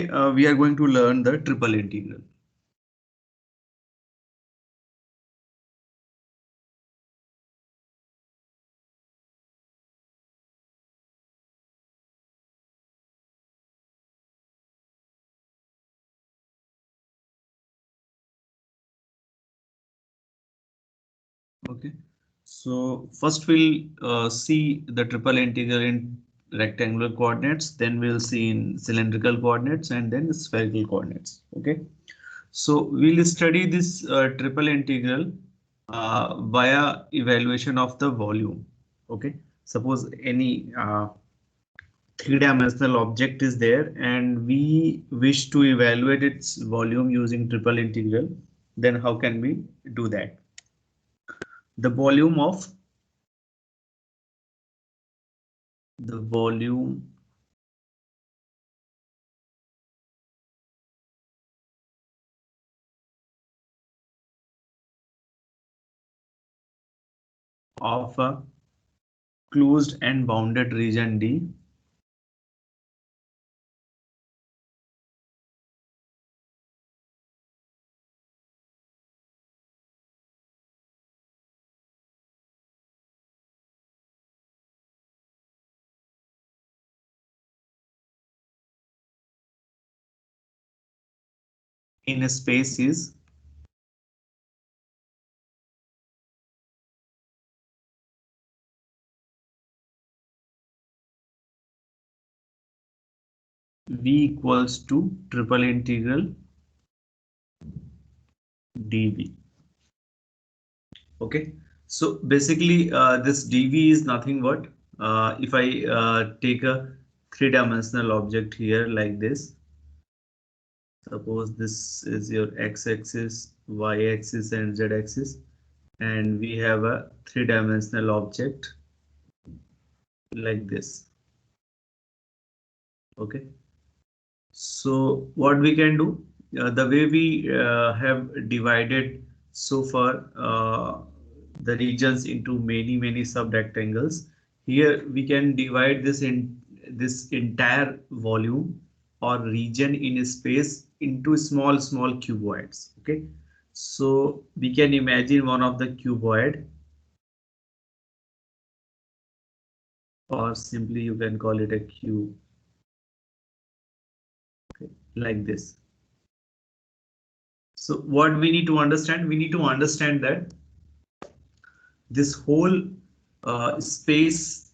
We are going to learn the triple integral. Okay, so first we'll see the triple integral in rectangular coordinates, then we'll see in cylindrical coordinates and then spherical coordinates. Okay, so we'll study this triple integral via evaluation of the volume. Okay, suppose any three-dimensional object is there and we wish to evaluate its volume using triple integral, then how can we do that? The volume of a closed and bounded region D in a space is V equals to triple integral dV. Okay, so basically this dV is nothing but if I take a three-dimensional object here like this, suppose this is your x-axis, y-axis and z-axis, and we have a three-dimensional object like this. Okay, so what we can do, the way we have divided so far the regions into many sub-rectangles, here we can divide this entire volume or region in a space into small cuboids. Okay, so we can imagine one of the cuboid, or simply you can call it a cube, okay, like this. So what we need to understand, we need to understand that this whole space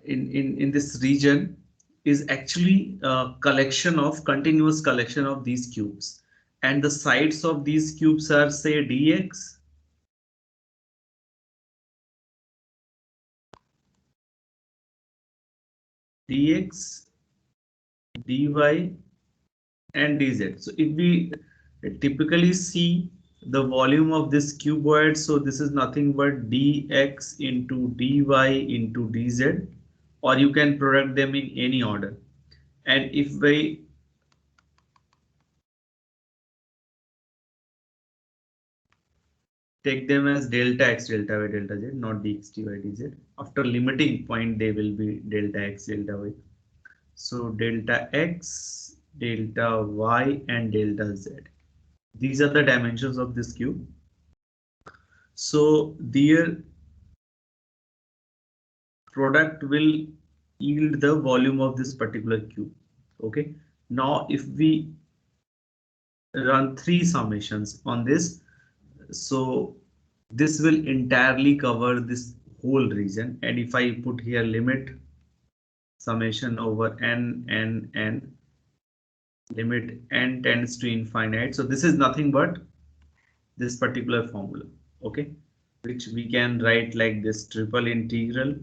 in this region is actually a collection of continuous collection of these cubes, and the sides of these cubes are say dx, dx, dy and dz. So if we typically see the volume of this cuboid, so this is nothing but dx into dy into dz, or you can product them in any order. And if we take them as delta x, delta y, delta z, not dx, dy, dz, after limiting point they will be delta x, delta y. So delta x, delta y and delta z. These are the dimensions of this cube. So their product will yield the volume of this particular cube. Okay. Now if we run three summations on this, so this will entirely cover this whole region. And if I put here limit summation over n, limit n tends to infinite. So this is nothing but this particular formula, okay, which we can write like this: triple integral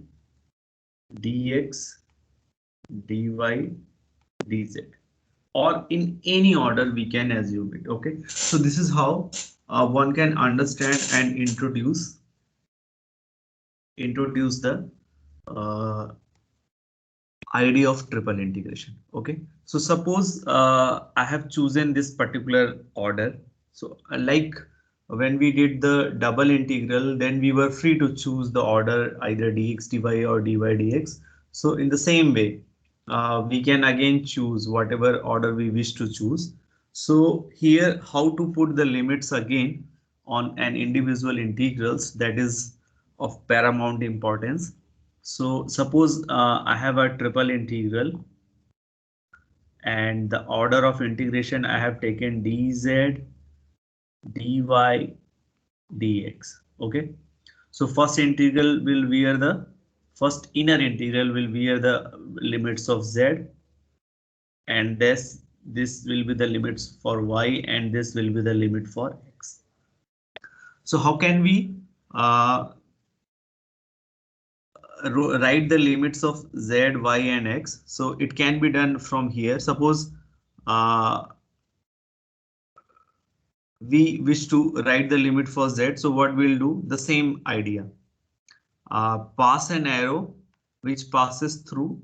dx, dy, dz, or in any order we can assume it. Okay, so this is how one can understand and introduce the uh, idea of triple integration. Okay, so suppose I have chosen this particular order. So like when we did the double integral, then we were free to choose the order either dx dy or dy dx. So in the same way, we can again choose whatever order we wish to choose. So here, how to put the limits again on an individual integrals, that is of paramount importance. So suppose I have a triple integral and the order of integration I have taken dz, dy, dx. Okay. So first integral will bear the first inner integral will bear the limits of z, and this will be the limits for y, and this will be the limit for x. So how can we write the limits of z, y, and x? So it can be done from here. Suppose uh, we wish to write the limit for z. So what we'll do? The same idea. Pass an arrow which passes through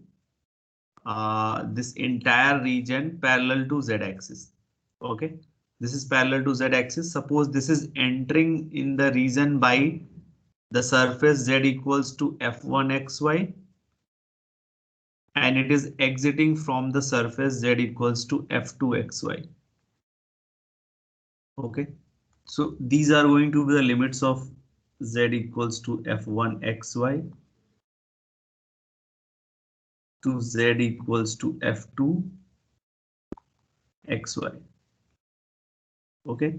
this entire region parallel to z-axis. Okay, this is parallel to z-axis. Suppose this is entering in the region by the surface z equals to f1 xy, and it is exiting from the surface z equals to f2 xy. Okay, so these are going to be the limits of z equals to f1 xy to z equals to f2 xy. Okay.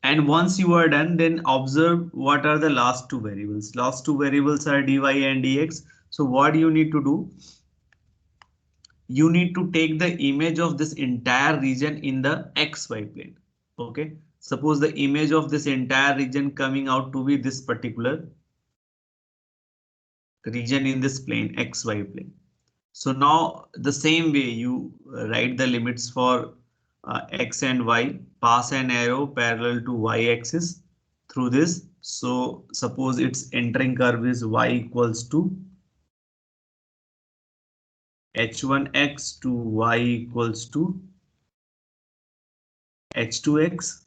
And once you are done, then observe what are the last two variables. Last two variables are dy and dx. So what you need to do? You need to take the image of this entire region in the xy plane. Okay. Suppose the image of this entire region coming out to be this particular region in this plane, xy plane. So now the same way you write the limits for x and y, pass an arrow parallel to y-axis through this. So suppose its entering curve is y equals to h1x to y equals to h2x,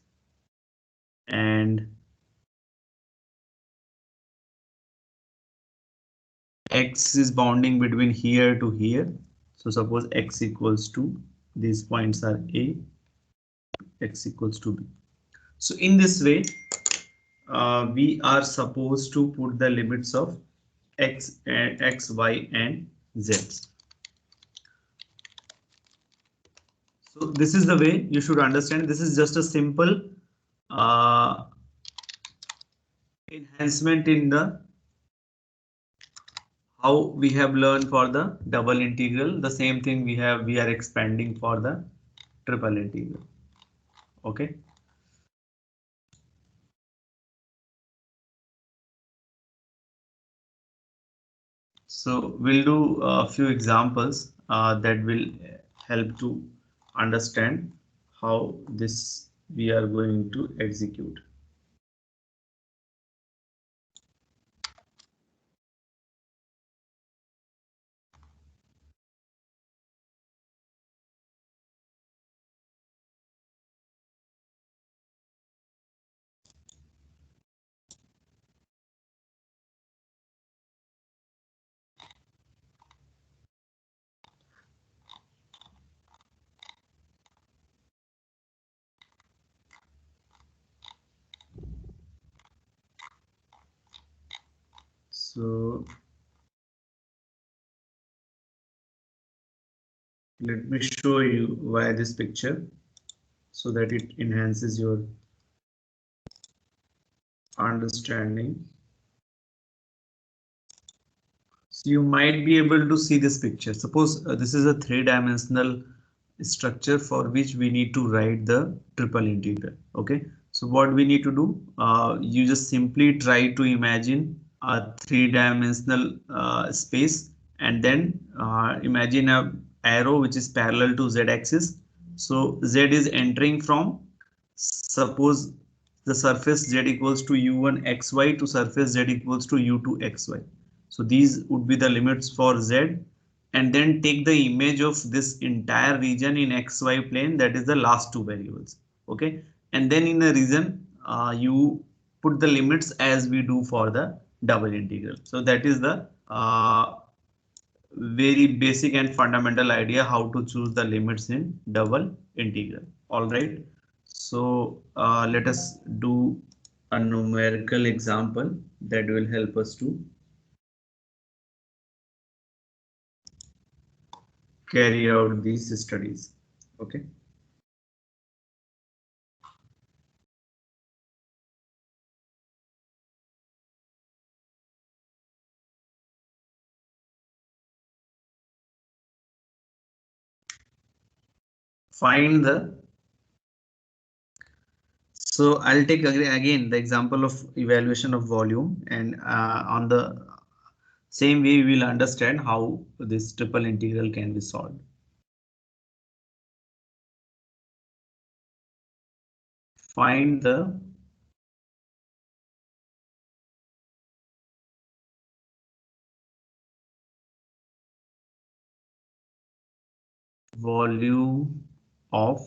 and x is bounding between here to here. So suppose x equals to, these points are A, x equals to B. So in this way, we are supposed to put the limits of x, y, and z. So this is the way you should understand. This is just a simple enhancement in the how we have learned for the double integral. The same thing we are expanding for the triple integral. Okay. So we'll do a few examples that will help to understand how this we are going to execute. So let me show you via this picture so that it enhances your understanding. So you might be able to see this picture. Suppose this is a three-dimensional structure for which we need to write the triple integral. Okay, so what we need to do, you just simply try to imagine a three-dimensional space, and then imagine a arrow which is parallel to z-axis. So z is entering from, suppose the surface z equals to u1 xy to surface z equals to u2 xy. So these would be the limits for z, and then take the image of this entire region in xy plane, that is the last two variables. Okay, and then in the region you put the limits as we do for the double integral. So that is the very basic and fundamental idea how to choose the limits in double integral. All right. So let us do a numerical example that will help us to carry out these studies. Okay. Find the. So I'll take again the example of evaluation of volume, and on the same way we will understand how this triple integral can be solved. Find the volume of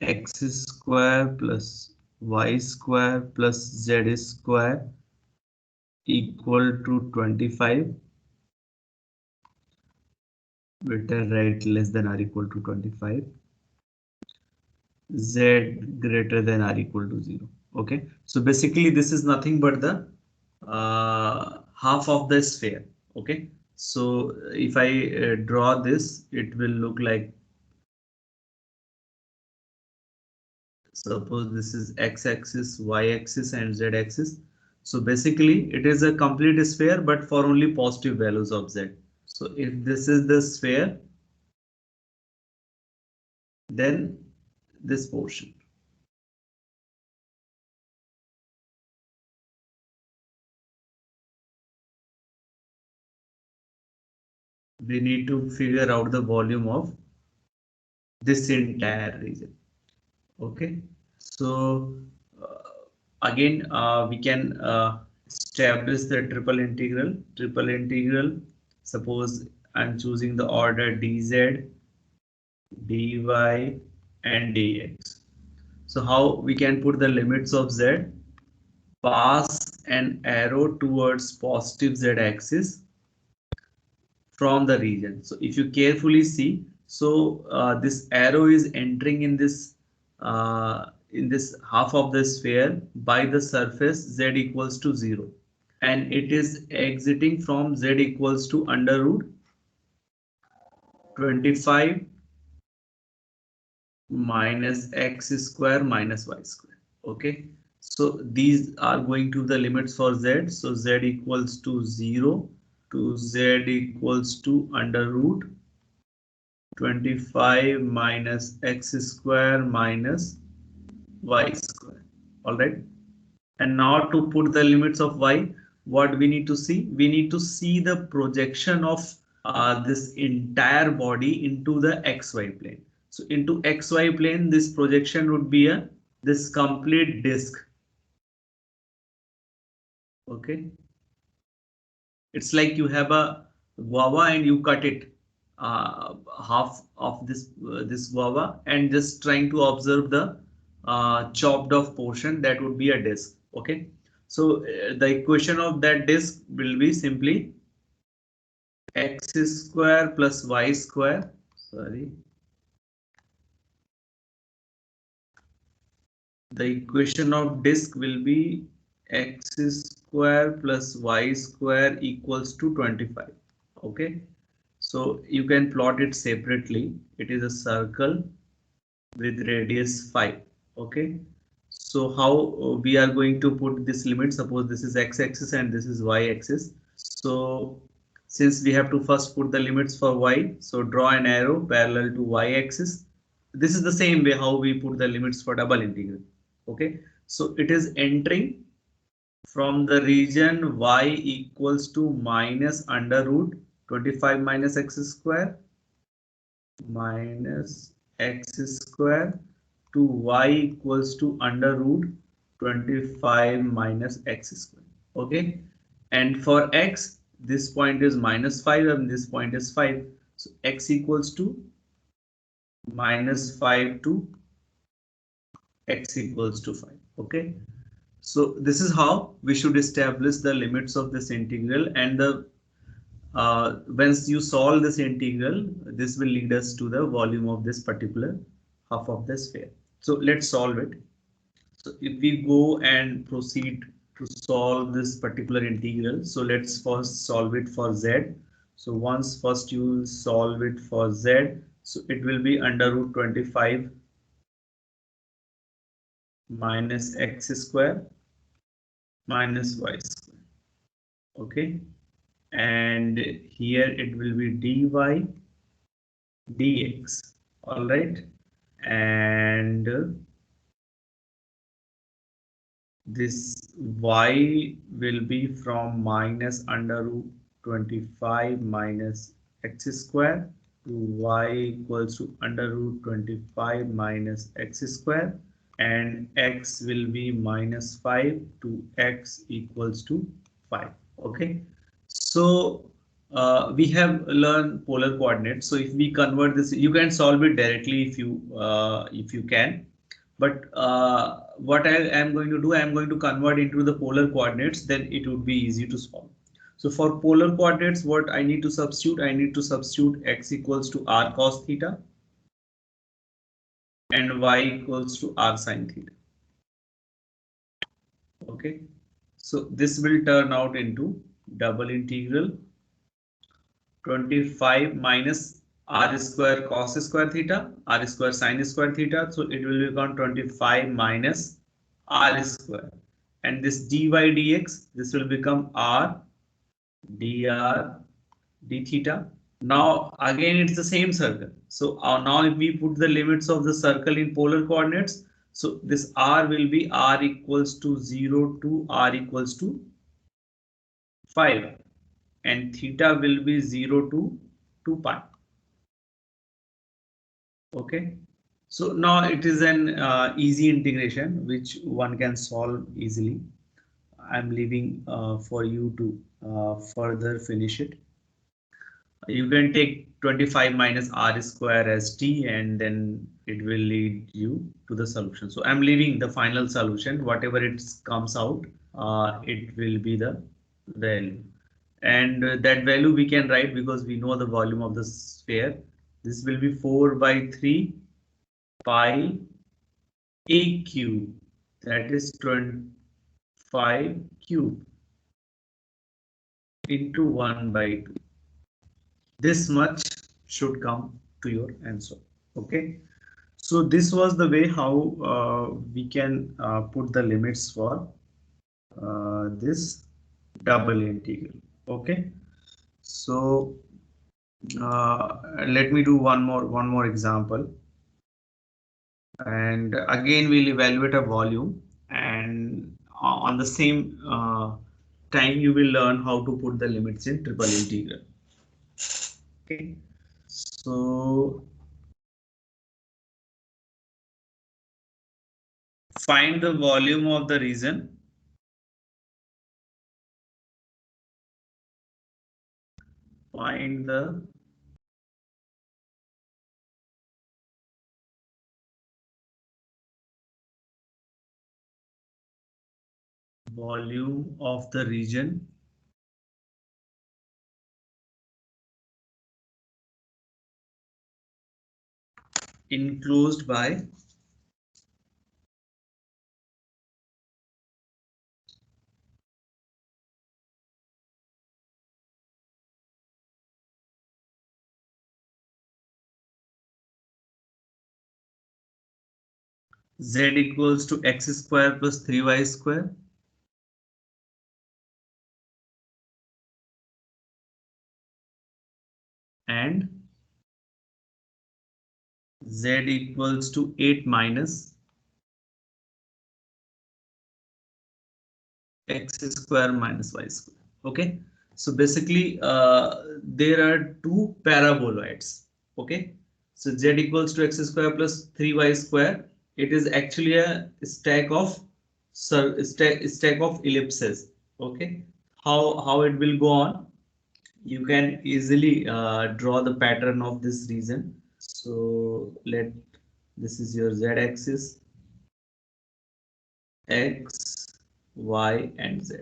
x square plus y square plus z square equal to 25. Better write less than or equal to 25. Z greater than or equal to 0. Okay, so basically this is nothing but the half of the sphere. Okay, so if I draw this, it will look like, suppose this is x-axis, y-axis and z-axis. So basically it is a complete sphere but for only positive values of z. So if this is the sphere, then this portion. We need to figure out the volume of this entire region. Okay, so again we can establish the triple integral. Triple integral, suppose I'm choosing the order dz, dy and dx. So how we can put the limits of z? Pass an arrow towards positive z axis from the region. So if you carefully see, so this arrow is entering in this half of the sphere by the surface z equals to 0, and it is exiting from z equals to under root 25 minus x square minus y square. Okay, so these are going to the limits for z. So z equals to 0 to z equals to under root 25 minus x square minus y square. All right. And now to put the limits of y, what we need to see? We need to see the projection of this entire body into the xy plane. So into xy plane, this projection would be this complete disk. Okay. It's like you have a guava and you cut it half of this guava and just trying to observe the chopped off portion, that would be a disk. Okay, so the equation of that disk will be simply x square plus y square, sorry, the equation of disk will be x square plus y square equals to 25. Okay, so you can plot it separately. It is a circle with radius 5. Okay, so how we are going to put this limit? Suppose this is x-axis and this is y-axis. So since we have to first put the limits for y, so draw an arrow parallel to y-axis. This is the same way how we put the limits for double integral. Okay, so it is entering from the region y equals to minus under root 25 minus x square minus x square to y equals to under root 25 minus x square. Okay, and for x, this point is minus 5 and this point is 5. So x equals to minus 5 to x equals to 5. Okay, so this is how we should establish the limits of this integral, and the once you solve this integral, this will lead us to the volume of this particular half of the sphere. So let's solve it. So if we go and proceed to solve this particular integral, so let's first solve it for z. So once first you solve it for z, so it will be under root 25 minus x square minus y square. Okay, and here it will be dy dx. All right, and this y will be from minus under root 25 minus x square to y equals to under root 25 minus x square, and x will be minus 5 to x equals to 5. Okay, so we have learned polar coordinates. So if we convert this, you can solve it directly if you can. But what I am going to do, I am going to convert into the polar coordinates, then it would be easy to solve. So for polar coordinates, what I need to substitute? I need to substitute x equals to r cos theta and y equals to r sin theta. Okay, so this will turn out into double integral 25 minus r square cos square theta, r square sin square theta. So it will become 25 minus r square, and this dy dx, this will become r dr d theta. Now again it's the same circle. So now if we put the limits of the circle in polar coordinates, so this r will be r equals to 0 to r equals to 5, and theta will be 0 to 2 pi. Okay, so now it is an easy integration which one can solve easily. I'm leaving for you to further finish it. You can take 25 minus r square as t, and then it will lead you to the solution. So I'm leaving the final solution, whatever it comes out, it will be the value. And that value we can write because we know the volume of the sphere. This will be 4 by 3 pi a cube, that is 25 cube into 1 by 2. This much should come to your answer. Okay, so this was the way how we can put the limits for this double integral. Okay, so let me do one more example, and again we'll evaluate a volume, and on the same time you will learn how to put the limits in triple integral. Okay, so find the volume of the region. Find the volume of the region enclosed by z equals to x square plus 3y square and z equals to 8 minus x square minus y square. Okay, so basically there are two paraboloids. Okay, so z equals to x square plus 3y square, it is actually a stack of stack of ellipses. Okay, how it will go on, you can easily draw the pattern of this region. So this is your z axis, x, y and z.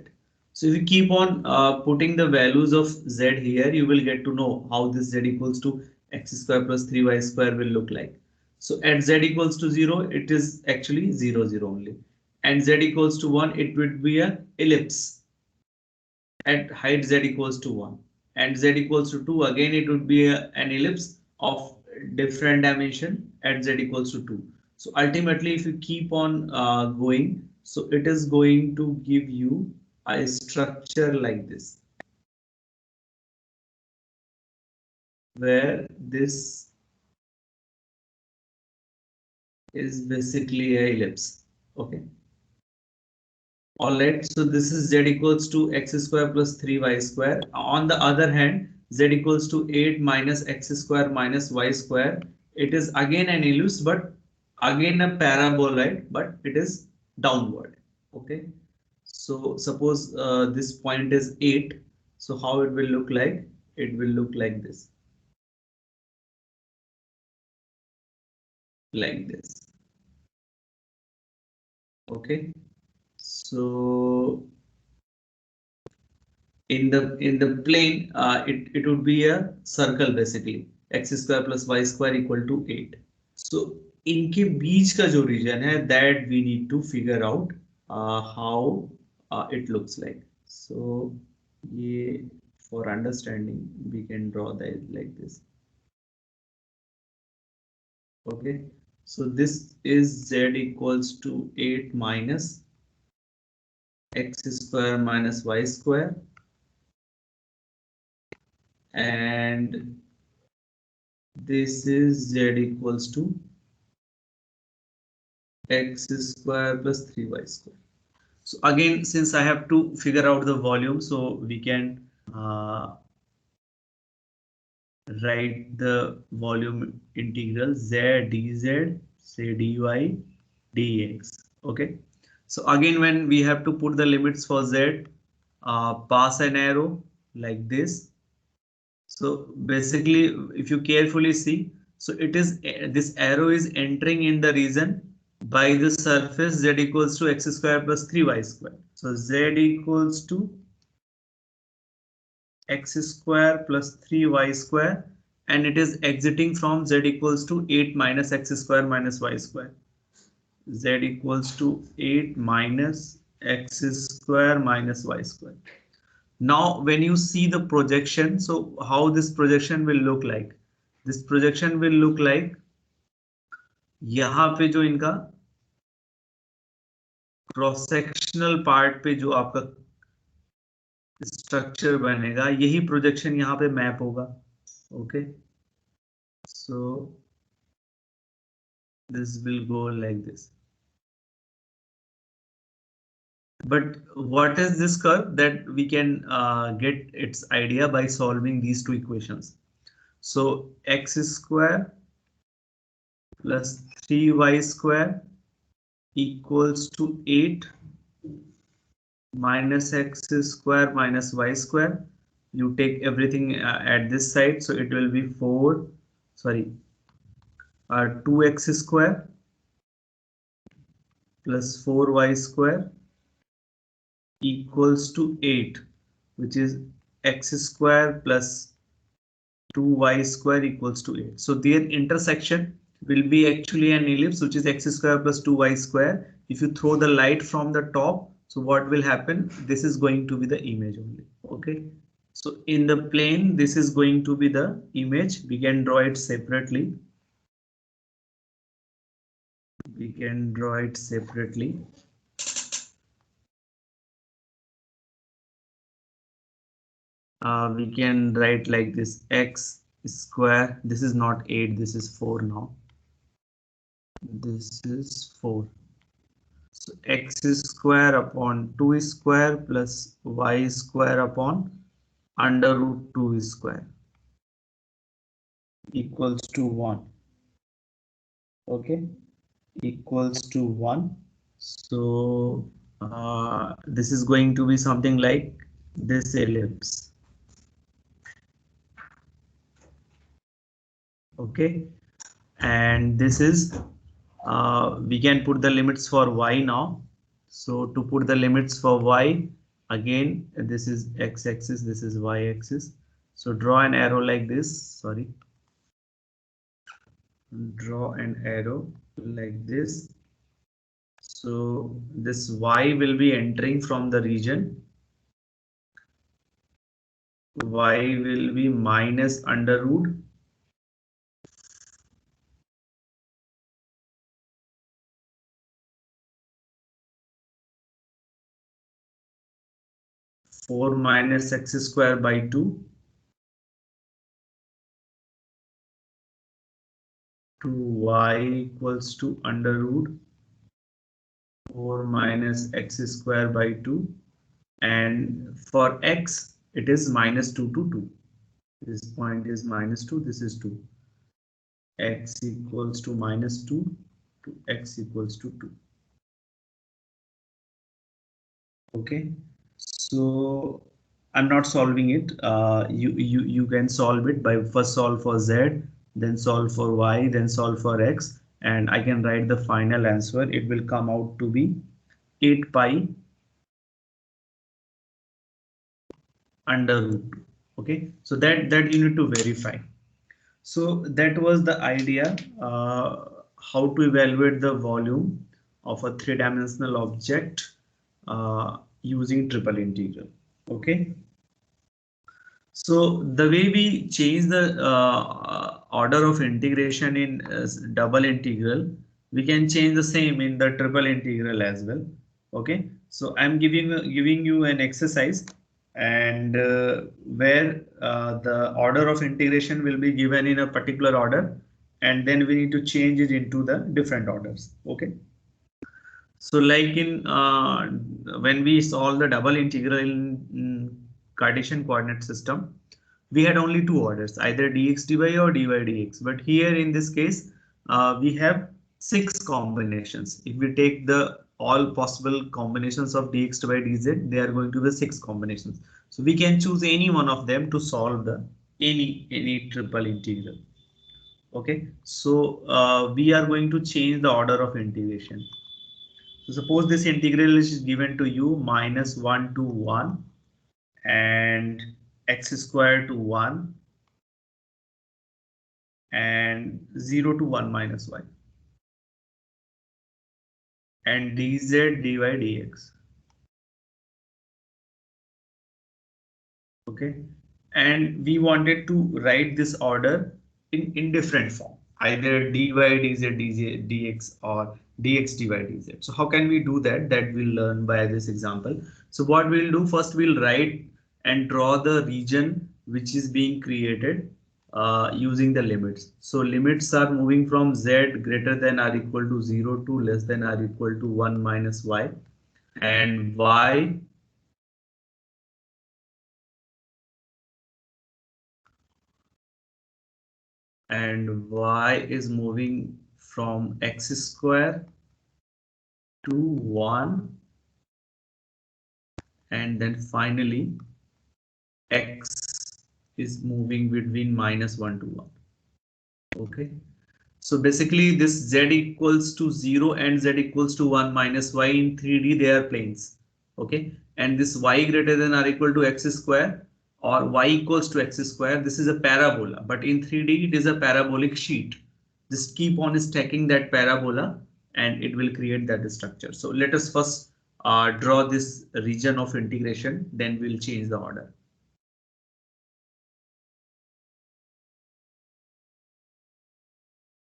So if you keep on putting the values of z here, you will get to know how this z equals to x square plus 3y square will look like. So at z equals to 0, it is actually 0, 0 only. And z equals to 1, it would be a ellipse at height z equals to 1. And z equals to 2, again it would be an ellipse of different dimension at z equals to 2. So ultimately, if you keep on going, so it is going to give you a structure like this, where this is basically a ellipse. Okay. All right. So this is z equals to x square plus 3y square. On the other hand, z equals to 8 minus x square minus y square. It is again an ellipse, but again a paraboloid, but it is downward. Okay. So suppose this point is 8. So how it will look like? It will look like this. Like this. Okay. So in the plane, it would be a circle basically. X square plus y square equal to 8. So इनके बीच का जो region है, that we need to figure out how it looks like. So ये for understanding we can draw that like this. Okay. So this is z equals to 8 minus x square minus y square, and this is z equals to x square plus 3y square. So again, since I have to figure out the volume, so we can write the volume integral z dz, say dy dx. Okay. So again, when we have to put the limits for z, pass an arrow like this. So basically, if you carefully see, so it is this arrow is entering in the region by the surface z equals to x square plus 3y square. So z equals to x square plus 3y square, and it is exiting from z equals to 8 minus x square minus y square. Z equals to 8 minus x square minus y square. Now when you see the projection, so how this projection will look like? This projection will look like यहाँ पे जो इनका cross sectional part पे जो आपका structure बनेगा, यही projection यहाँ पे मैप होगा. Okay. So this will go like this. But what is this curve? That we can get its idea by solving these two equations. So x square plus 3y square equals to 8 minus x square minus y square. You take everything at this side, so it will be 2x square plus 4y square equals to 8, which is x square plus 2y square equals to 8. So their intersection will be actually an ellipse, which is x square plus 2y square. If you throw the light from the top, so what will happen? This is going to be the image only. Okay. So in the plane, this is going to be the image. We can draw it separately. We can draw it separately. We can write like this: x square. This is not 8. This is 4 now. This is 4. So x square upon 2 square plus y square upon under root 2 square equals to 1. Okay, equals to 1. So this is going to be something like this ellipse. Okay, and this is we can put the limits for y now. So to put the limits for y, Again, this is x-axis, this is y-axis. So draw an arrow like this. Sorry. Draw an arrow like this. So this y will be entering from the region. Y will be minus under root 4 minus x square by 2 to y equals to under root 4 minus x square by 2, and for x it is minus 2 to 2. This point is minus 2, this is 2. X equals to minus 2 to x equals to 2. Okay, so I'm not solving it. You can solve it by first solve for z, then solve for y, then solve for x, and I can write the final answer. It will come out to be 8 pi under root 2. Okay, so that you need to verify. So that was the idea, how to evaluate the volume of a three-dimensional object using triple integral. Okay. So the way we change the order of integration in double integral, we can change the same in the triple integral as well. Okay, so I'm giving you an exercise, and where the order of integration will be given in a particular order, and then we need to change it into the different orders. Okay. So like in when we solve the double integral in Cartesian coordinate system, we had only two orders, either dx dy or dy dx. But here in this case, we have six combinations. If we take the all possible combinations of dx dy dz, they are going to be six combinations. So we can choose any one of them to solve the any triple integral. Okay, so we are going to change the order of integration. So suppose this integral is given to you minus 1 to 1 and x square to 1 and 0 to 1 minus y and dz dy dx. Okay, and we wanted to write this order in different form, either dy dz dx or dx dy dz. So how can we do that? That we'll learn by this example. So what we'll do, first we'll write and draw the region which is being created using the limits. So limits are moving from z greater than or equal to 0 to less than or equal to 1 minus y, and y is moving from x square to 1, and then finally x is moving between minus 1 to 1. Okay, so basically this z equals to 0 and z equals to 1 minus y in 3D, they are planes. Okay, and this y greater than or equal to x square or y equals to x square, this is a parabola, but in 3D it is a parabolic sheet. Just keep on stacking that parabola and it will create that structure. So let us first draw this region of integration, then we'll change the order.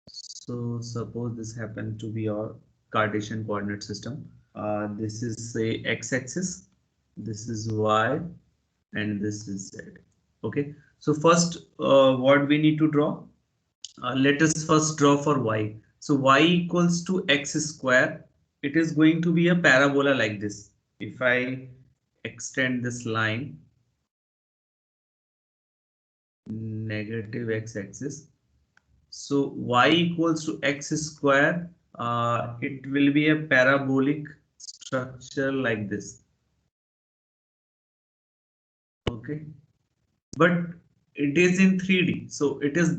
So suppose this happened to be our Cartesian coordinate system. This is say x-axis, this is y, and this is z. Okay, so first what we need to draw? Let us first draw for y. So y equals to x square. It is going to be a parabola like this. If I extend this line, negative x-axis, so y equals to x square, it will be a parabolic structure like this. Okay, but it is in 3D, so it is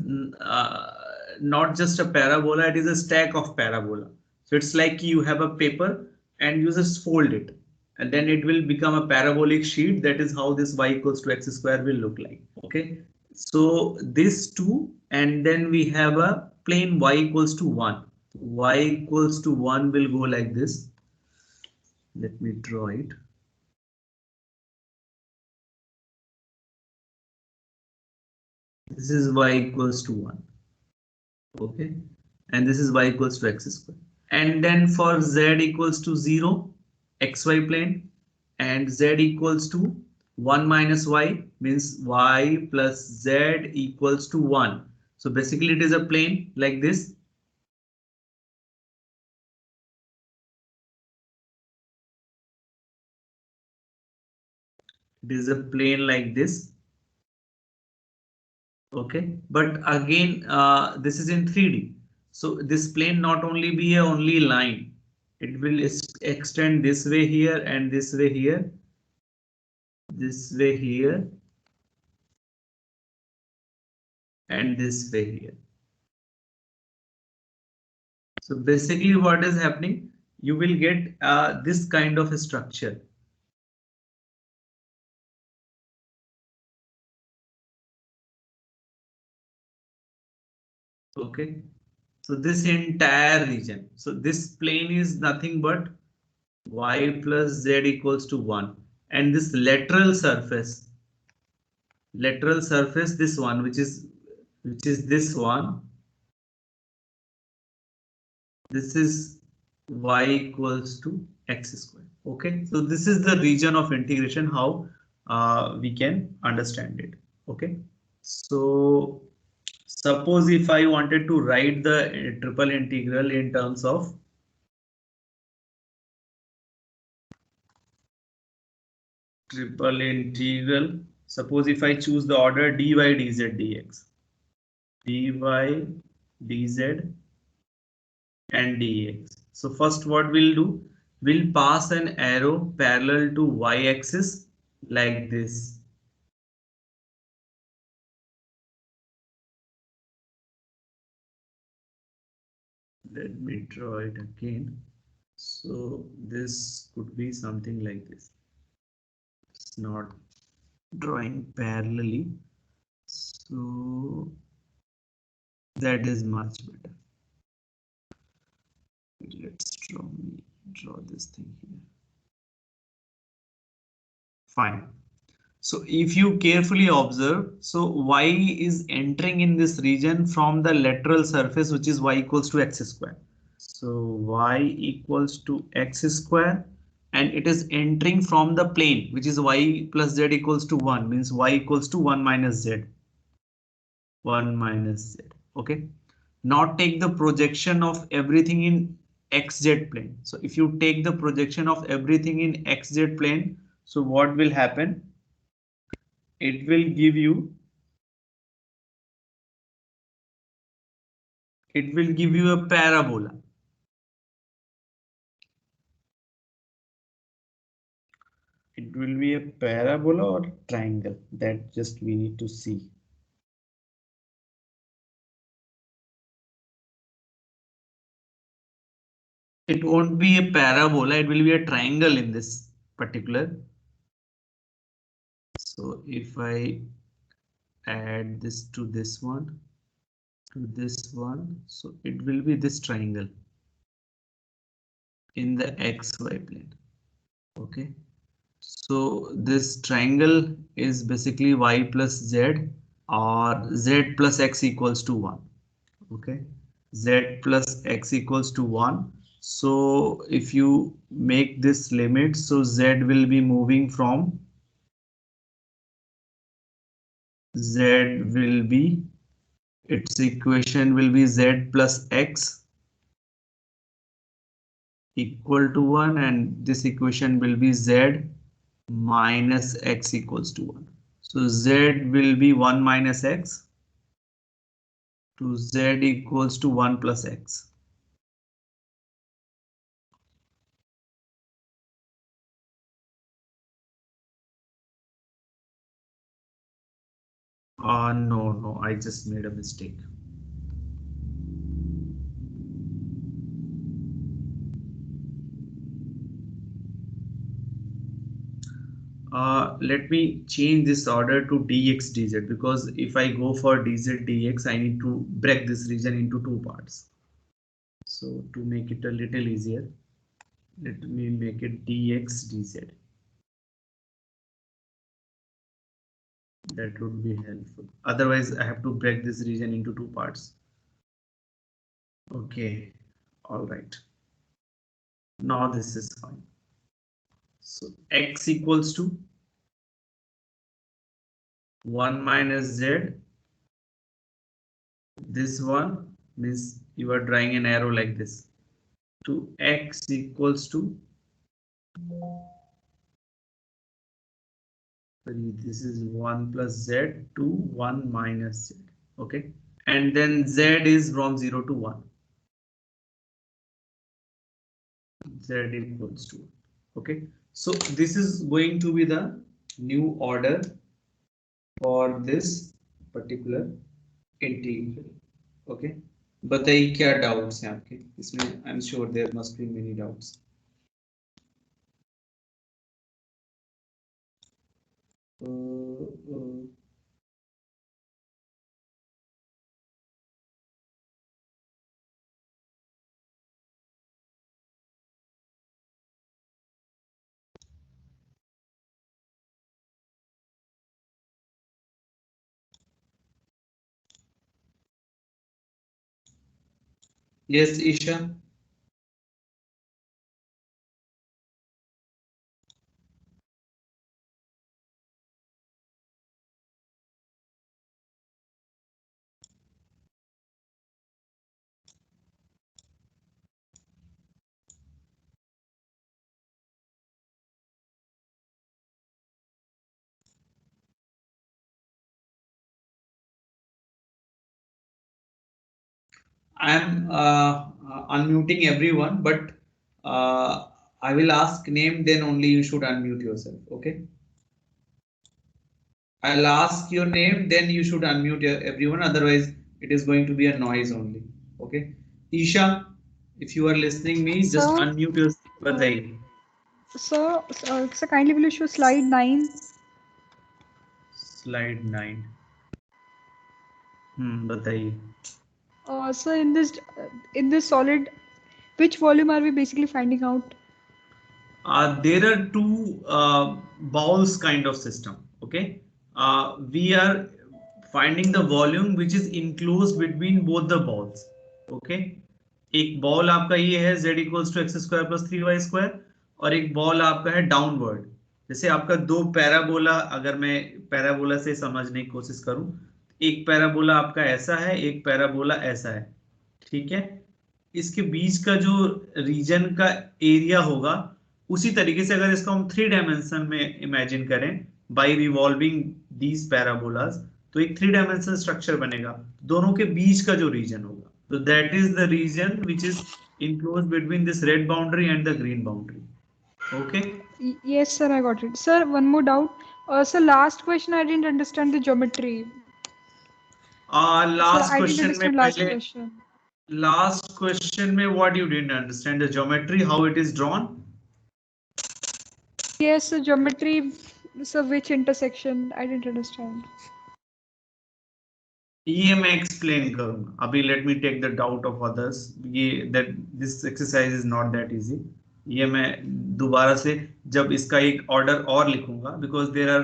not just a parabola, it is a stack of parabola. So it's like you have a paper and you just fold it. and then it will become a parabolic sheet. That is how this y equals to x square will look like. Okay, so this two, and then we have a plane y equals to 1. Y equals to 1 will go like this. Let me draw it. This is y equals to 1. Okay, and this is y equals to x square. And then for z equals to 0, xy plane, and z equals to 1 minus y means y plus z equals to 1. So basically it is a plane like this. It is a plane like this. Okay, but again this is in 3D. So this plane not only be a only line, it will extend this way here and this way here, this way here, and this way here. So basically what is happening, you will get this kind of a structure. Okay, so this entire region, so this plane is nothing but y plus z equals to 1, and this lateral surface, this one, which is this one, this is y equals to x square. Okay, so this is the region of integration, how we can understand it. Okay, so suppose if I wanted to write the triple integral in terms of triple integral, suppose if I choose the order dy dz dx, dy dz and dx. So first what we'll do, we'll pass an arrow parallel to y-axis like this. Let me draw it again. So this could be something like this. It's not drawing parallelly, so that is much better. Let's draw this thing here. Fine. So if you carefully observe, so y is entering in this region from the lateral surface, which is y equals to x square. So y equals to x square, and it is entering from the plane, which is y plus z equals to 1, means y equals to 1 minus z. 1 minus z. Okay. Now take the projection of everything in xz plane. So if you take the projection of everything in xz plane, so what will happen? It will give you a parabola. It will be a parabola or triangle, that just we need to see. It won't be a parabola, it will be a triangle in this particular. So if I add this to this one, so it will be this triangle in the xy plane. Okay, so this triangle is basically y plus z, or z plus x equals to 1. Okay, z plus x equals to 1. So if you make this limit, so z will be moving from, z will be, its equation will be z plus x equal to 1, and this equation will be z minus x equals to 1. So z will be 1 minus x to z equals to 1 plus x. No, I just made a mistake. Let me change this order to dx dz, because if I go for dz dx, I need to break this region into two parts. So to make it a little easier, let me make it dx dz. That would be helpful. Otherwise, I have to break this region into two parts. Okay, all right. Now this is fine. So x equals to 1 minus z. This one means you are drawing an arrow like this to x equals to, this is 1 plus z to 1 minus z. Okay, and then z is from 0 to 1. Z equals to 1. Okay, so this is going to be the new order for this particular integral. Okay, बताइए क्या doubts हैं आपके इसमें? I'm sure there must be many doubts. Yes, Isha. I'm unmuting everyone, but I will ask name, then only you should unmute yourself. Okay. I'll ask your name, then you should unmute everyone. Otherwise, it is going to be a noise only. Okay. Isha, if you are listening me, just unmute yourself. So kindly will you show slide 9? Slide 9. बताइए. So in this solid, which volume are we basically finding out? There are two balls kind of system. Okay, we are finding the volume which is enclosed between both the balls. Okay, एक ball आपका ये है z equals to x square plus 3y square, और एक ball आपका है downward. जैसे आपका दो पैराबोला, अगर मैं पैराबोला से समझने की कोशिश करूं, एक पैराबोला आपका ऐसा है, एक पैराबोला ऐसा है. ठीक है, इसके बीच का जो रीजन का एरिया होगा, उसी तरीके से अगर इसको हम 3 डायमेंशन में इमेजिन करें बाय रिवॉल्विंग दीज पैराबोलास, तो एक 3 डायमेंशनल स्ट्रक्चर बनेगा दोनों के बीच का जो रीजन होगा. तो that is the region which is enclosed between this red boundary and the green boundary. Okay. Yes, sir, I got it. Sir, one more doubt. So last question, I didn't understand the geometry. Last I question didn't understand last question. Last question में what you didn't understand? The geometry, how it is drawn? Yes, so geometry. So which intersection? I didn't understand. ये मैं explain करूंगा अभी. Let me take the doubt of others. ये that this exercise is not that easy. ये मैं दोबारा से जब इसका एक ऑर्डर और लिखूंगा, because there are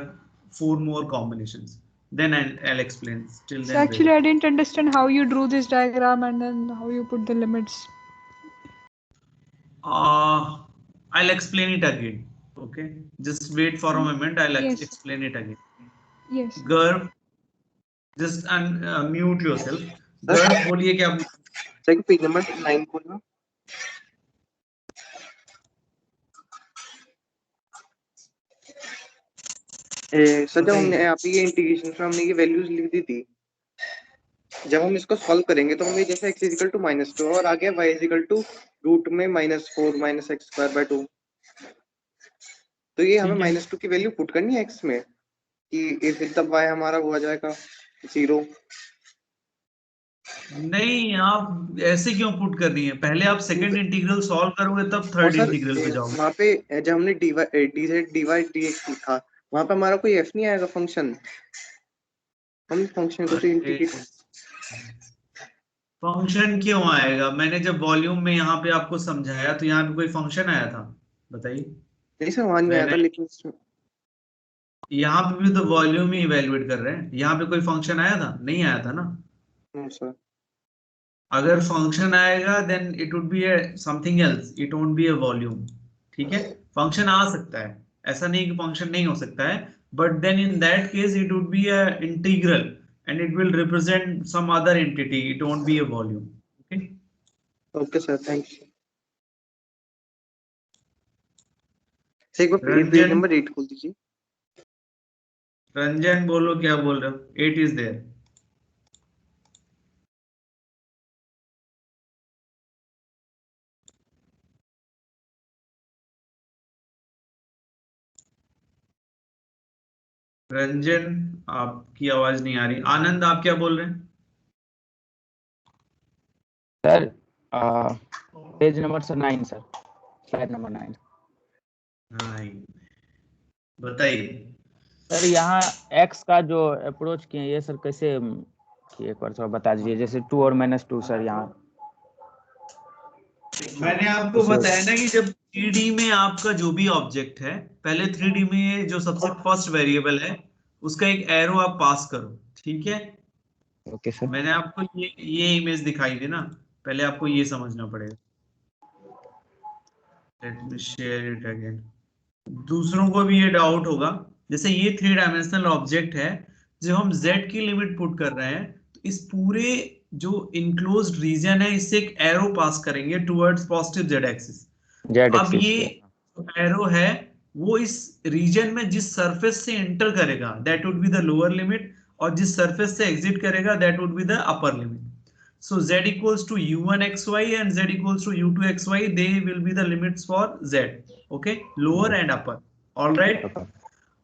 4 more combinations, then I'll explain. Till then, so actually I didn't understand how you drew this diagram and then how you put the limits. I'll explain it again. Okay, just wait for a moment. I'll explain it again. Yes. Garv, just mute yourself. Garv, बोलिए क्या? Check page number 9 बोलना. Sir जब हमने यहाँ पे ये integration में हमने ये वैल्यूज लिख दी थी, जब हम इसको सॉल्व करेंगे तो हमें जैसे x इक्वल टू -2 और आगे y इक्वल टू रूट में -4 - x स्क्वायर बाय 2, तो ये हमें -2 की वैल्यू पुट करनी है x में कि फिर तब y हमारा वो आ जाएगा 0. नहीं, आप ऐसे क्यों पुट कर रही हैं? पहले आप सेकंड इंटीग्रल सॉल्व करोगे तब थर्ड इंटीग्रल पे जाओगे. वहां पे जब हमने dz dy dx लिखा वहां पे हमारा कोई एफ नहीं आएगा फंक्शन, हम फंक्शन को तो इंटीग्रेट। फंक्शन क्यों आएगा? मैंने जब वॉल्यूम में यहाँ पे आपको समझाया तो यहाँ पे कोई फंक्शन आया था, बताइए। नहीं सर वहां नहीं आया था, मैंने लेकिन यहाँ पे भी तो वॉल्यूम ही इवेलुएट कर रहे हैं, यहाँ पे कोई फंक्शन आया था? नहीं आया था ना। सर अगर फंक्शन आएगा then it would be something else, it won't be a volume. ठीक है, फंक्शन आ सकता है, ऐसा नहीं कि फंक्शन नहीं हो सकता है, but then in that case it would be a integral and it will represent some other entity, it won't be a volume. Okay okay sir, thank you. एक बार पेज रंजन, नंबर 8 खोल दीजिए। रंजन बोलो क्या बोल रहे हो? 8 इज देयर। रंजन आपकी आवाज नहीं आ रही। आनंद आप क्या बोल रहे हैं? Sir page number sir 9 sir, slide number 9। हाँ बताइए। सर यहाँ x का जो अप्रोच किए ये सर कैसे किए, एक बार थोड़ा बता दीजिए। जैसे 2 और -2 सर, यहाँ मैंने आपको बताया ना कि जब 3D में आपका जो भी ऑब्जेक्ट है, पहले 3D में जो सबसे फर्स्ट वेरिएबल है उसका एक एरो आप पास करो। ठीक है, ओके सर। मैंने आपको ये इमेज दिखाई दी ना, पहले आपको ये समझना पड़ेगा। Let me share it again, दूसरों को भी ये डाउट होगा। जैसे ये 3 डायमेंशनल ऑब्जेक्ट है, जब हम z की लिमिट पुट कर रहे हैं तो इस पूरे जो इनक्लोज्ड रीजन है इससे एक एरो पास करेंगे towards positive z axis. Z अब एक्सिस ये पे। एरो है वो इस रीजन में जिस सरफेस से एंटर करेगा that would be the lower limit, और जिस सरफेस से एग्जिट करेगा that would be the upper limit. So z equals to u1 xy and z equals to u2 xy, they will be the limits for z. Okay, lower and upper. All right. Okay.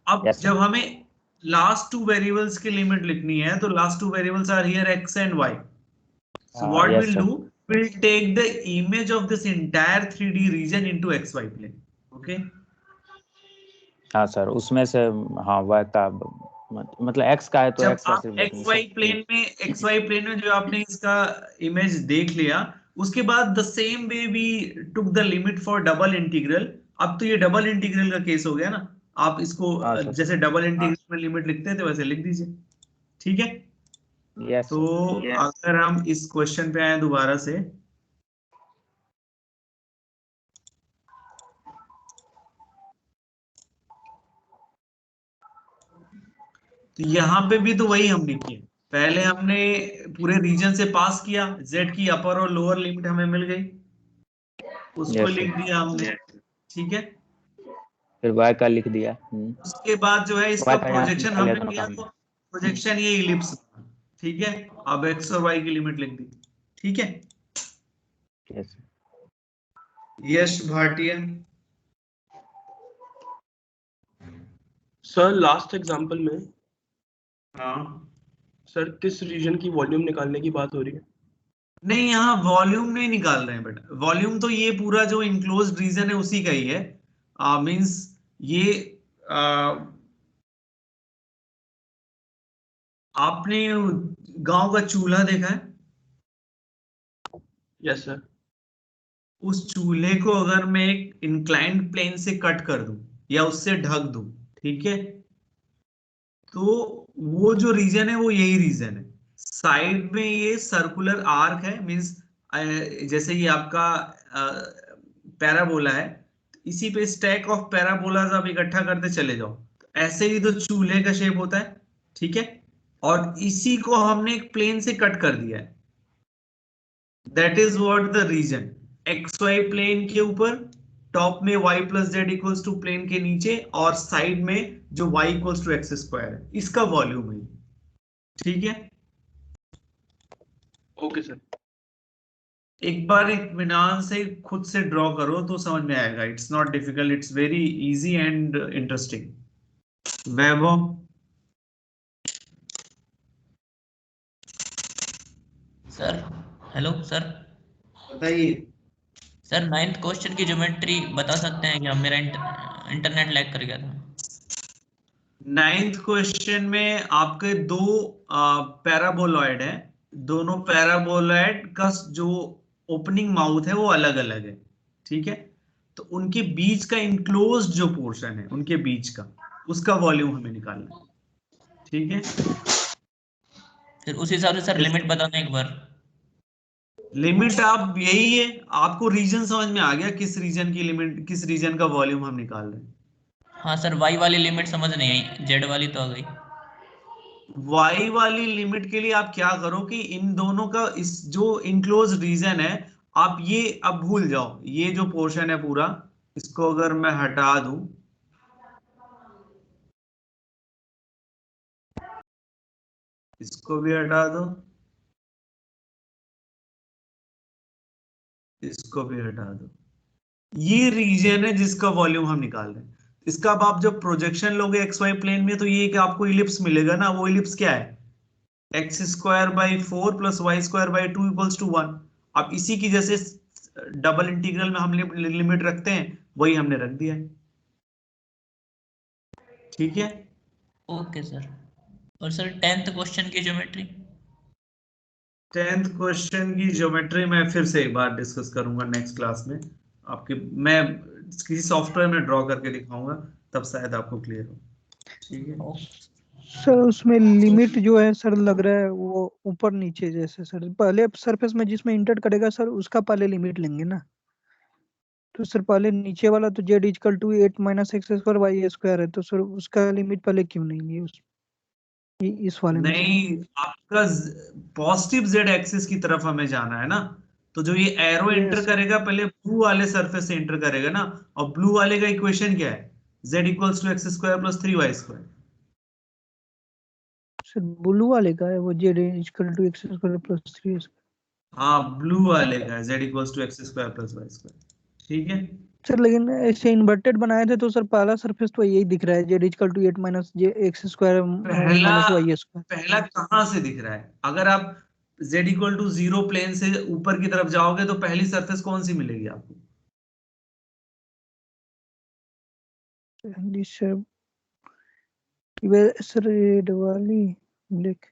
अब Yes, sir. जब हमें last two variables की limit लिखनी है तो last two variables are here x and y. So what Yes, we'll sir. do, we'll take the image of this entire 3D region into xy plane. Okay. हाँ sir, उसमें से हाँ y का मतलब x का है तो जब x का आप सिर्फ देखेंगे xy सर। प्लेन में जो आपने इसका इमेज देख लिया, उसके बाद the same way we took the limit for double integral. अब तो ये डबल इंटीग्रल का केस हो गया ना, आप इसको हाँ सर। जैसे डबल इंटीग्रल में लिमिट लिखते थे वैसे लिख दीजिए। ठीक है, यस तो अगर हम इस क्वेश्चन पे आए दोबारा से, तो यहाँ पे भी तो वही हमने किया। पहले हमने पूरे रीजन से पास किया, z की अपर और लोअर लिमिट हमें मिल गई, उसको Yes, sir. लिख दिया हमने। ठीक है, फिर y का लिख दिया। उसके बाद जो है इसका y का यहाँ प्रोजेक्शन निकाल हमने लेता किया, हूँ। तो प्रोजेक्शन ये इलिप्स। ठीक है, अब x और y की लिमिट लिख दी। ठीक है, Yes, sir. यश भाटिया। सर लास्ट एग्जांपल में हाँ, सर किस रीजन की वॉल्यूम निकालने की बात हो रही है? नहीं यहाँ वॉल्यूम नहीं निकाल रहे हैं बेटा, वॉल्यूम तो ये पूरा जो इनक्लोज्ड रीजन है उसी का ही है। मींस ये आपने गांव का चूल्हा देखा है? Yes sir. उस चूल्हे को अगर मैं एक इंक्लाइंड प्लेन से कट कर दूं या उससे ढक दूं, ठीक है, तो वो जो रीजन है वो यही रीजन है। साइड में ये सर्कुलर आर्क है, मींस जैसे ये आपका पैराबोला है, इसी पे स्टैक ऑफ पैराबोलाज आप इकट्ठा करते चले जाओ, ऐसे ही तो चूल्हे का शेप होता है। ठीक है, और इसी को हमने एक प्लेन से कट कर दिया है, that is what the region. X y plane के ऊपर, टॉप में y plus z equals to plane के नीचे, और साइड में जो y equals to x square है, इसका वॉल्यूम है। ठीक है, ओके सर। एक बार इत्मीनान से खुद से ड्रॉ करो तो समझ में आएगा। It's not difficult, it's very easy and interesting. Vaibhav. Sir hello sir. बताइए। सर 9th क्वेश्चन की ज्योमेट्री बता सकते हैं क्या? मेरा इंटरनेट लैग कर गया था। नाइन्थ क्वेश्चन में आपके दो पैराबोलॉइड है, दोनों पैराबोलॉइड का जो ओपनिंग माउथ है वो अलग अलग है, ठीक है। तो उनके बीच का इंक्लोज्ड जो पोर्शन है उनके बीच का, उसका वॉल्यूम हमें निकालना है, ठीक है। फिर उस हिसाब से सर लिमिट बताना एक बार। लिमिट आप यही है, आपको रीजन समझ में आ गया, किस रीजन की लिमिट, किस रीजन का वॉल्यूम हम निकाल रहे हैं। हाँ सर, वाई वाली लिमिट समझ नहीं आई, जेड वाली तो आ गई। वाई वाली लिमिट के लिए आप क्या करो कि इन दोनों का इस जो इनक्लोज रीजन है, आप ये अब भूल जाओ, ये जो पोर्शन है पूरा, इसको अगर मैं हटा दूं, इसको भी हटा दो, इसको भी हटा दो, ये रीजन है जिसका वॉल्यूम हम निकाल रहे हैं। इसका अब आप जब प्रोजेक्शन लोगे एक्स वाई प्लेन में, तो ये कि आपको इलिप्स मिलेगा ना, वो इलिप्स क्या है, x square by 4 plus y square by 2 equals to 1। अब इसी की जैसे डबल इंटीग्रल में हम लिमिट रखते हैं, वही हमने रख दिया है, ठीक है। Okay sir. और सर 10th क्वेश्चन की ज्योमेट्री। 10th क्वेश्चन की ज्योमेट्री मैं फिर से एक बार डिस्कस करूंगा नेक्स्ट क्लास में, आपके मैं किसी सॉफ्टवेयर में ड्रॉ करके दिखाऊंगा, तब शायद आपको क्लियर हो, ठीक है। सर उसमें लिमिट जो है सर लग रहा है वो ऊपर नीचे जैसे सर, पहले सरफेस में जिसमें इंटर करेगा सर उसका पहले लिमिट लेंगे ना, तो सर पहले नीचे वाला तो z equal to 8 minus x square y square है, तो सर उसका लिमिट पहले क्यों नहीं है इस वाले में सर? नहीं, आपका पॉजिटिव जेड एक्सिस की तरफ हमें जाना है ना, तो जो ये एरो एंटर यस करेगा पहले ब्लू वाले सरफेस से एंटर करेगा ना, और ब्लू वाले का इक्वेशन क्या है, z equals to x square plus 3 y square. Sir blue वाले का है वो z equal to x square plus 3। हाँ, ब्लू वाले का है z equals to x square plus y square, ठीक है। सर लेकिन ऐसे इन्वर्टेड बनाए थे तो सर पहला सरफेस तो यही दिख रहा है, z equal to 8 minus z x square पहला माइनस वाई स्क्वायर। पहला कहां से दिख रहा है, अगर आप z इक्वल टू 0 प्लेन से ऊपर की तरफ जाओगे तो पहली सरफेस कौन सी मिलेगी आपको, जी सर, सर रेड वाली ब्लैक।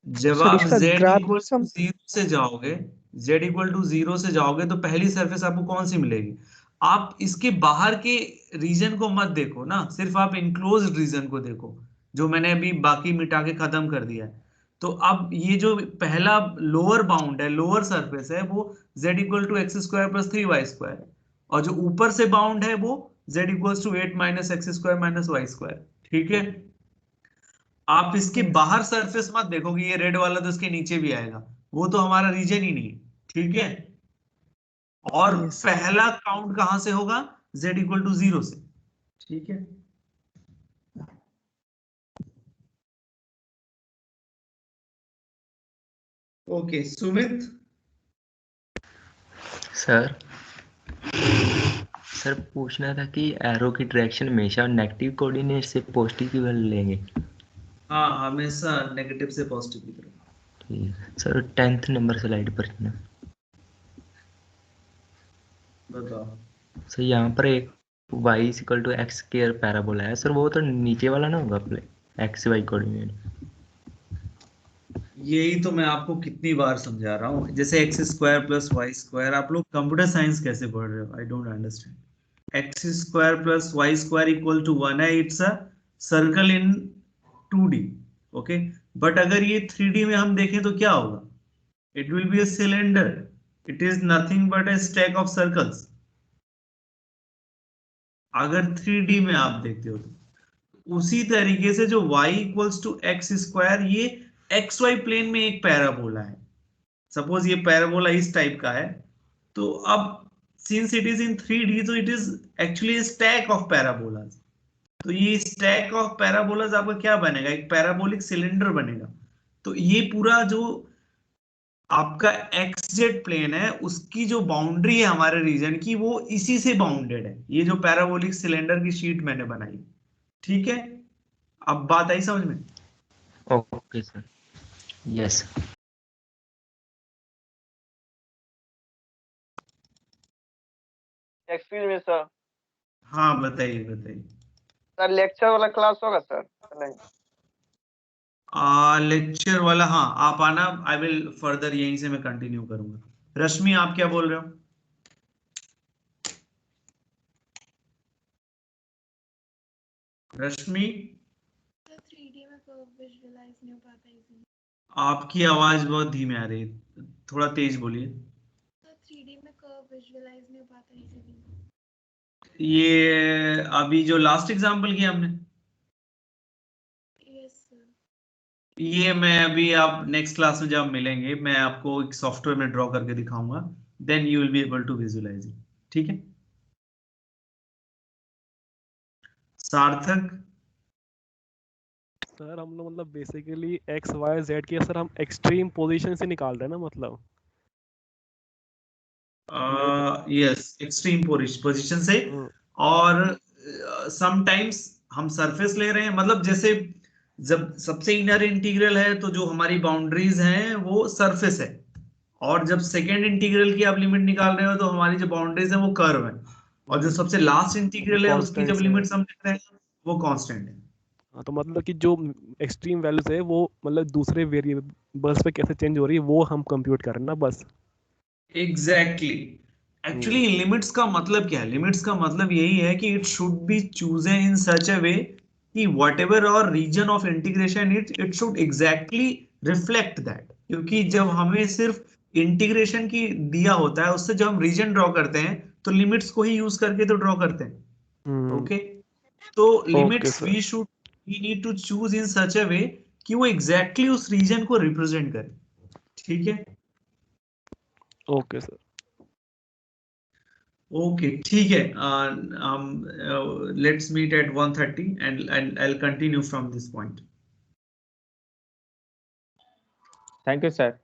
जब सर आप इसका z graph equal to some 0 से जाओगे, z इक्वल टू 0 से जाओगे तो पहली सरफेस आपको कौन सी मिलेगी। आप इसके बाहर के रीजन को मत देखो ना, सिर्फ आप इंक्लोज रीजन को देखो, जो मैंने अभी बाकी मिटा के खत्म कर दिया है। तो अब ये जो पहला लोअर बाउंड है, लोअर सरफेस है, वो z equal to x square plus 3 y square है, और जो ऊपर से बाउंड है वो z equal to 8 minus x square minus y square, ठीक है। आप इसके बाहर सरफेस मत देखो कि ये रेड वाला तो इसके नीचे भी आएगा, वो तो हमारा रीजन ही नहीं है, ठीक है। और यस पहला काउंट कहां से होगा, z इक्वल टू 0 से, ठीक है। ओके सुमित। सर सर पूछना था कि एरो की डायरेक्शन हमेशा नेगेटिव कोऑर्डिनेट से पॉजिटिव लेंगे? हाँ, हमेशा नेगेटिव से पॉजिटिव की तरफ। ठीक है सर, 10th नंबर स्लाइड पर ना बताओ। सर, यहाँ पर एक y equal to x square parabola है सर, वो तो नीचे वाला ना होगा एक्स वाई कोऑर्डिनेट? यही तो मैं आपको कितनी बार समझा रहा हूँ, जैसे x square plus y square, आप लोग कंप्यूटर साइंस कैसे पढ़ रहे हो, I don't understand. X square plus y square equal to 1 है, it's a circle in 2D, okay. But अगर ये 3D में हम देखें तो क्या होगा, it will be a cylinder, it is nothing but a stack of circles, अगर 3D में आप देखते हो तो। उसी तरीके से जो y equals to x square, ये एक्स वाई प्लेन में एक पैराबोला है, सपोज ये पैराबोला इस टाइप का है, तो अब since it is in 3D, तो it is actually stack of parabolas. तो ये स्टैक ऑफ पैराबोलाज आपका क्या बनेगा, एक पैराबोलिक सिलेंडर बनेगा। तो ये पूरा जो आपका एक्स जेड प्लेन है, उसकी जो बाउंड्री है हमारे रीजन की, वो इसी से बाउंडेड है, ये जो पैराबोलिक सिलेंडर की शीट मैंने बनाई, ठीक है। अब बात आई समझ में। Okay sir, yes. Excuse me sir. हाँ बताइए बताइए। सर लेक्चर वाला क्लास होगा सर? नहीं लेक्चर वाला, हाँ आप आना, आई विल फर्दर यहीं से मैं कंटिन्यू करूंगा। रश्मि आप क्या बोल रहे हो? रश्मि 3D में कर्व विजुअलाइज नहीं हो पाता इजीली। आपकी आवाज बहुत धीमे आ रही है, थोड़ा तेज बोलिए। 3D में कर्व विजुअलाइज नहीं हो पाता इजीली। ये अभी जो लास्ट एग्जांपल किया हमने, यस सर। ये मैं अभी, आप नेक्स्ट क्लास में जब मिलेंगे मैं आपको एक सॉफ्टवेयर में ड्रॉ करके दिखाऊंगा, then you will be able to visualise it. ठीक है सार्थक? सर हम लोग मतलब बेसिकली एक्स वाई जेड की सर हम एक्सट्रीम पोजीशन से निकाल रहे हैं ना मतलब। यस, एक्सट्रीम पोजीशन से, और समटाइम्स हम सरफेस ले रहे हैं, मतलब जैसे जब सबसे इनर इंटीग्रल है तो जो हमारी बाउंड्रीज हैं वो सरफेस है, और जब सेकेंड इंटीग्रल की आप लिमिट निकाल रहे हो तो हमारी जो बाउंड्रीज है वो कर्व है, और जो सबसे लास्ट इंटीग्रल है उसकी जब लिमिट हम लिख रहे हैं वो कांस्टेंट है। हाँ तो मतलब कि जो एक्सट्रीम वैल्यूज है वो मतलब दूसरे वेरिएबल्स पे कैसे चेंज हो रही है वो हम कंप्यूट कर रहे हैं ना बस। एग्जैक्टली। एक्चुअली लिमिट्स का मतलब क्या है? लिमिट्स का मतलब यही है कि it should be chosen in such a way कि whatever our region of integration it should exactly reflect that, क्योंकि जब हमें सिर्फ इंटीग्रेशन की दिया होता है उससे जब हम रीजन ड्रॉ करते हैं तो लिमिट्स को ही यूज करके तो ड्रॉ करते हैं। ओके तो limits we need to choose in such a way कि वो एग्जैक्टली उस रीजन को रिप्रेजेंट करे। ठीक है ओके सर। ओके ठीक है, let's meet at 1:30 and I'll continue from this point. Thank you sir.